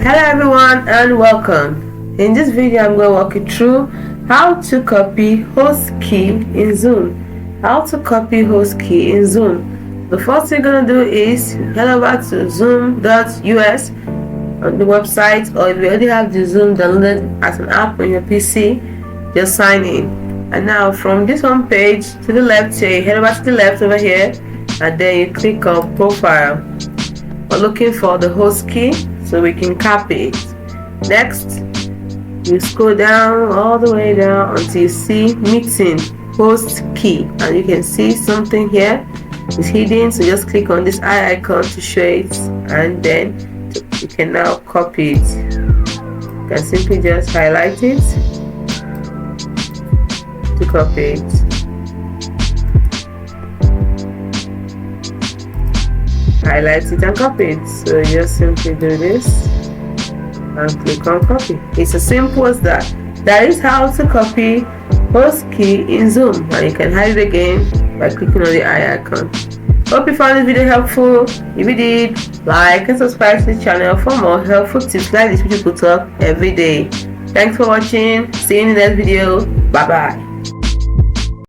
Hello everyone and welcome. In this video I'm going to walk you through how to copy host key in Zoom. How to copy host key in Zoom. The first thing you're going to do is head over to zoom.us on the website, or if you already have the Zoom downloaded as an app on your PC, just sign in. And now from this home page to the left here, you head over to the left over here and then you click on profile. We're looking for the host key so we can copy it. Next, you scroll down all the way down until you see meeting host key, and you can see something here is hidden, so just click on this eye icon to show it, and then you can now copy it. You can simply just highlight it to copy it. Highlight it and copy it. So you just simply do this and click on copy. It's as simple as that. That is how to copy host key in Zoom, and you can hide it again by clicking on the eye icon. Hope you found this video helpful. If you did, like and subscribe to the channel for more helpful tips like this which we put up every day. Thanks for watching. See you in the next video. Bye bye.